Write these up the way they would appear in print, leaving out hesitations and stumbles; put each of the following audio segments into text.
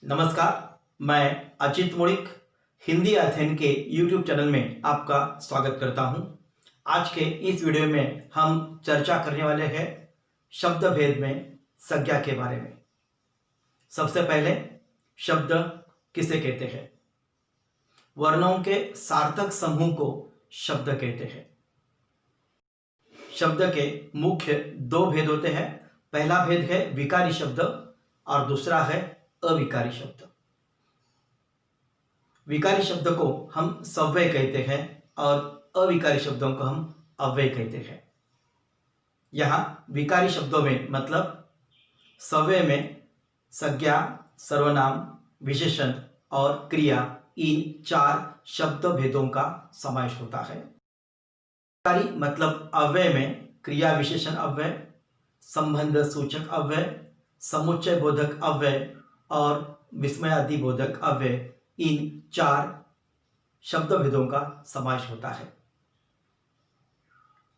नमस्कार, मैं अचित मुड़िक हिंदी अध्ययन के YouTube चैनल में आपका स्वागत करता हूं। आज के इस वीडियो में हम चर्चा करने वाले हैं शब्द भेद में संज्ञा के बारे में। सबसे पहले शब्द किसे कहते हैं? वर्णों के सार्थक समूह को शब्द कहते हैं। शब्द के मुख्य दो भेद होते हैं। पहला भेद है विकारी शब्द और दूसरा है अविकारी शब्द। विकारी शब्द को हम सव्यय कहते हैं और अविकारी शब्दों को हम अव्यय कहते हैं। यहां विकारी शब्दों में मतलब सव्यय में संज्ञा, सर्वनाम, विशेषण और क्रिया, इन चार शब्द भेदों का समावेश होता है। विकारी मतलब अव्यय में क्रिया विशेषण अव्यय, संबंध सूचक अव्यय, समुच्चय बोधक अव्यय और विस्मयादि बोधक अव्यय, इन चार शब्द भेदों का समावेश होता है।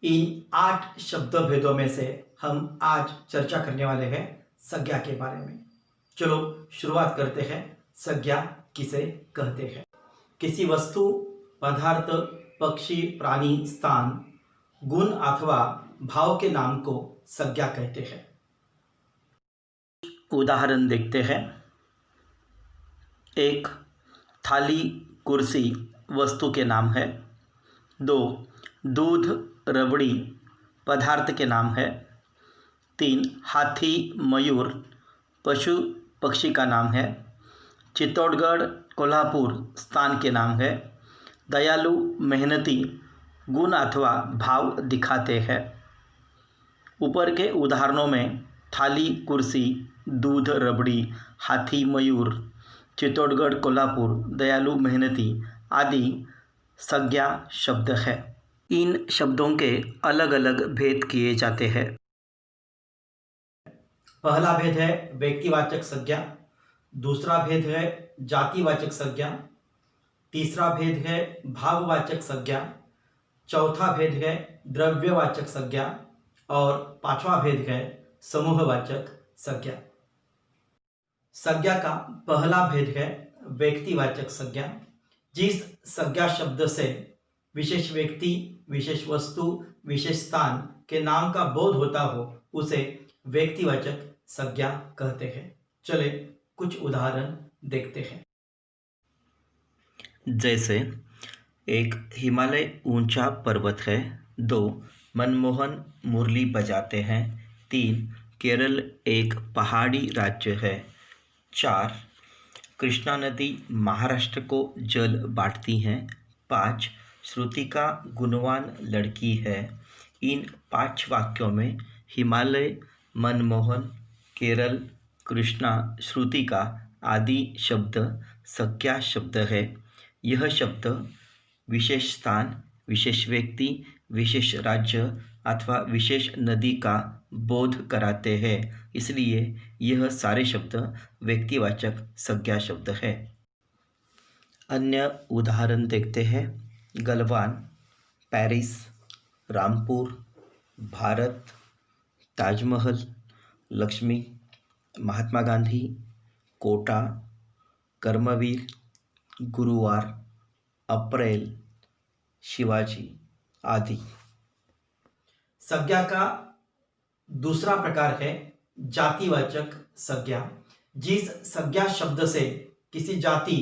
इन 8 शब्द भेदों में से हम आज चर्चा करने वाले हैं संज्ञा के बारे में। चलो शुरुआत करते हैं। संज्ञा किसे कहते हैं? किसी वस्तु, पदार्थ, पक्षी, प्राणी, स्थान, गुण अथवा भाव के नाम को संज्ञा कहते हैं। उदाहरण देखते हैं। 1. थाली, कुर्सी वस्तु के नाम है। 2. दूध, रबड़ी पदार्थ के नाम है। 3. हाथी, मयूर पशु पक्षी का नाम है। चित्तौड़गढ़, कोल्हापुर स्थान के नाम है। दयालु, मेहनती गुण अथवा भाव दिखाते हैं। ऊपर के उदाहरणों में थाली, कुर्सी, दूध, रबड़ी, हाथी, मयूर, चित्तौड़गढ़, कोल्हापुर, दयालु, मेहनती आदि संज्ञा शब्द है। इन शब्दों के अलग अलग भेद किए जाते हैं। पहला भेद है व्यक्तिवाचक संज्ञा, दूसरा भेद है जातिवाचक संज्ञा, तीसरा भेद है भाववाचक संज्ञा, चौथा भेद है द्रव्यवाचक संज्ञा और पांचवा भेद है समूहवाचक संज्ञा। संज्ञा का पहला भेद है व्यक्तिवाचक संज्ञा। जिस संज्ञा शब्द से विशेष व्यक्ति, विशेष वस्तु, विशेष स्थान के नाम का बोध होता हो उसे व्यक्तिवाचक संज्ञा कहते हैं। चले कुछ उदाहरण देखते हैं। जैसे 1. हिमालय ऊंचा पर्वत है। 2. मनमोहन मुरली बजाते हैं। 3. केरल एक पहाड़ी राज्य है। 4. कृष्णा नदी महाराष्ट्र को जल बांटती हैं। 5. श्रुतिका गुणवान लड़की है। इन 5 वाक्यों में हिमालय, मनमोहन, केरल, कृष्णा, श्रुतिका आदि शब्द संज्ञा शब्द है। यह शब्द विशेष स्थान, विशेष व्यक्ति, विशेष राज्य अथवा विशेष नदी का बोध कराते हैं, इसलिए यह सारे शब्द व्यक्तिवाचक संज्ञा शब्द है। अन्य उदाहरण देखते हैं। गलवान, पेरिस, रामपुर, भारत, ताजमहल, लक्ष्मी, महात्मा गांधी, कोटा, कर्मवीर, गुरुवार, अप्रैल, शिवाजी आदि। संज्ञा का दूसरा प्रकार है जातिवाचक संज्ञा। जिस संज्ञा शब्द से किसी जाति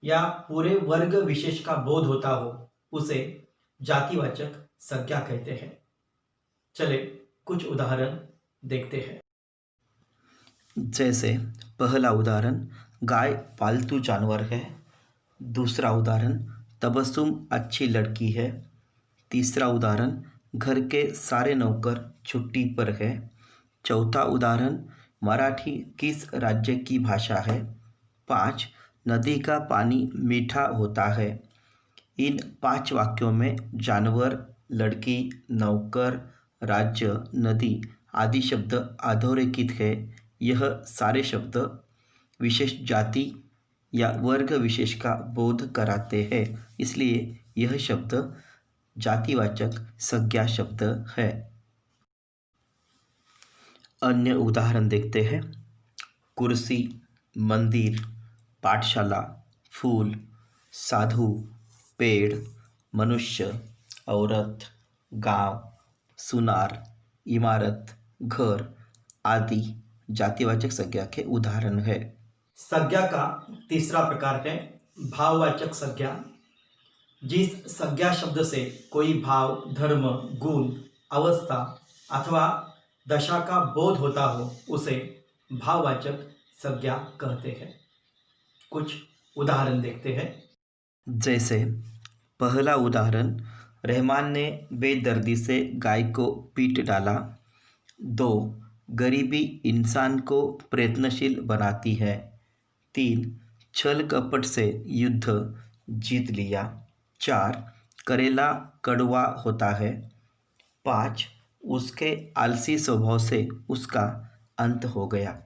या पूरे वर्ग विशेष का बोध होता हो उसे जातिवाचक संज्ञा कहते हैं। चले कुछ उदाहरण देखते हैं। जैसे पहला उदाहरण गाय पालतू जानवर है। दूसरा उदाहरण तबस्सुम अच्छी लड़की है। तीसरा उदाहरण घर के सारे नौकर छुट्टी पर है। चौथा उदाहरण मराठी किस राज्य की भाषा है। 5. नदी का पानी मीठा होता है। इन 5 वाक्यों में जानवर, लड़की, नौकर, राज्य, नदी आदि शब्द अधोरेखित है। यह सारे शब्द विशेष जाति या वर्ग विशेष का बोध कराते हैं, इसलिए यह शब्द जातिवाचक संज्ञा शब्द है। अन्य उदाहरण देखते हैं। कुर्सी, मंदिर, पाठशाला, फूल, साधु, पेड़, मनुष्य, औरत, गांव, सुनार, इमारत, घर आदि जातिवाचक संज्ञा के उदाहरण है। संज्ञा का तीसरा प्रकार है भाववाचक संज्ञा। जिस संज्ञा शब्द से कोई भाव, धर्म, गुण, अवस्था अथवा दशा का बोध होता हो उसे भाववाचक संज्ञा कहते हैं। कुछ उदाहरण देखते हैं। जैसे पहला उदाहरण, रहमान ने बेदर्दी से गाय को पीट डाला। 2. गरीबी इंसान को प्रयत्नशील बनाती है। 3. छल कपट से युद्ध जीत लिया। 4. करेला कड़वा होता है। 5. उसके आलसी स्वभाव से उसका अंत हो गया।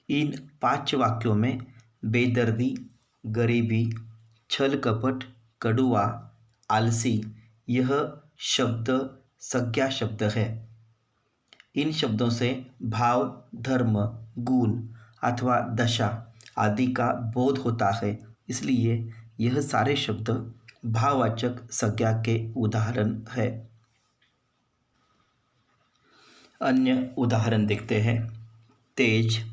इन 5 वाक्यों में बेदर्दी, गरीबी, छल कपट, कड़वा, आलसी यह शब्द संज्ञा शब्द है। इन शब्दों से भाव, धर्म, गुण अथवा दशा आदि का बोध होता है, इसलिए यह सारे शब्द भाववाचक संज्ञा के उदाहरण है। अन्य उदाहरण देखते हैं। तेज,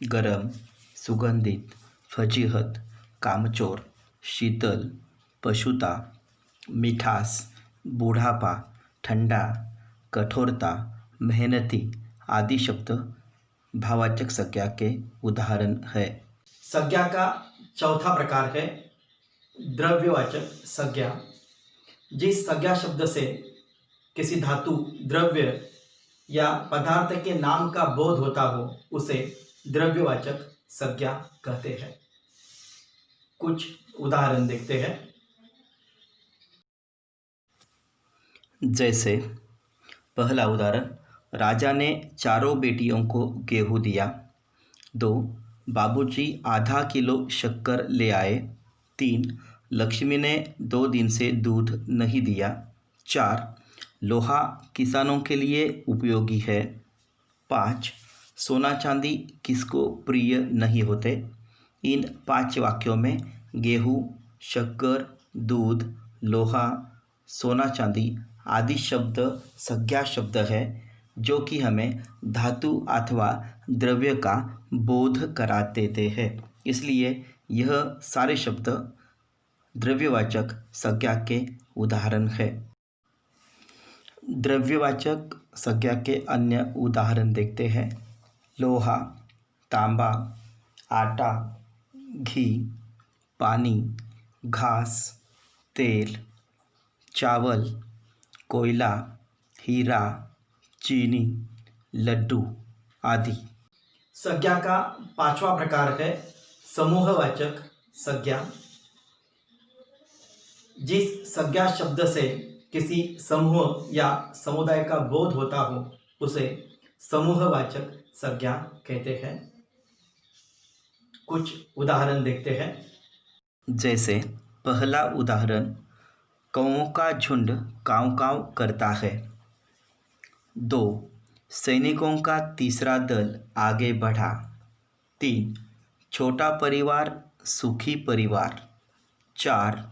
गरम, सुगंधित, फजीहत, कामचोर, शीतल, पशुता, मिठास, बूढ़ापा, ठंडा, कठोरता, मेहनती आदि शब्द भाववाचक संज्ञा के उदाहरण है। संज्ञा का चौथा प्रकार है द्रव्यवाचक संज्ञा। जिस संज्ञा शब्द से किसी धातु, द्रव्य या पदार्थ के नाम का बोध होता हो उसे द्रव्यवाचक संज्ञा कहते हैं। कुछ उदाहरण देखते हैं। जैसे पहला उदाहरण, राजा ने चारों बेटियों को गेहूं दिया। 2. बाबूजी आधा किलो शक्कर ले आए। 3. लक्ष्मी ने 2 दिन से दूध नहीं दिया। 4. लोहा किसानों के लिए उपयोगी है। 5. सोना चांदी किसको प्रिय नहीं होते। इन 5 वाक्यों में गेहूं, शक्कर, दूध, लोहा, सोना चांदी आदि शब्द संज्ञा शब्द है जो कि हमें धातु अथवा द्रव्य का बोध करा देते हैं, इसलिए यह सारे शब्द द्रव्यवाचक संज्ञा के उदाहरण है। द्रव्यवाचक संज्ञा के अन्य उदाहरण देखते हैं। लोहा, तांबा, आटा, घी, पानी, घास, तेल, चावल, कोयला, हीरा, चीनी, लड्डू आदि। संज्ञा का पांचवा प्रकार है समूहवाचक संज्ञा। जिस संज्ञा शब्द से किसी समूह या समुदाय का बोध होता हो उसे समूहवाचक संज्ञा कहते हैं। कुछ उदाहरण देखते हैं। जैसे पहला उदाहरण, कौओं का झुंड काँव काँव करता है। 2. सैनिकों का तीसरा दल आगे बढ़ा। 3. छोटा परिवार सुखी परिवार। 4.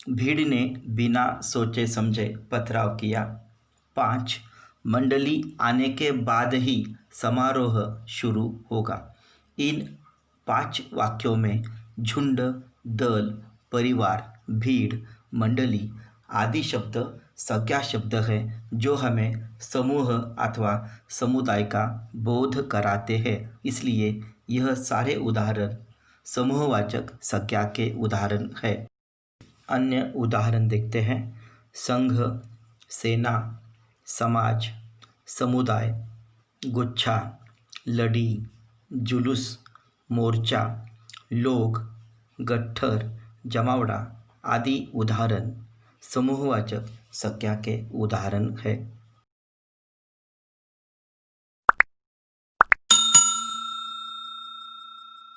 भीड़ ने बिना सोचे समझे पथराव किया। 5. मंडली आने के बाद ही समारोह शुरू होगा। इन 5 वाक्यों में झुंड, दल, परिवार, भीड़, मंडली आदि शब्द संज्ञा शब्द है जो हमें समूह अथवा समुदाय का बोध कराते हैं, इसलिए यह सारे उदाहरण समूहवाचक संज्ञा के उदाहरण है। अन्य उदाहरण देखते हैं। संघ, सेना, समाज, समुदाय, गुच्छा, लड़ी, जुलूस, मोर्चा, लोग, गट्ठर, जमावड़ा आदि उदाहरण समूहवाचक संज्ञा के उदाहरण है।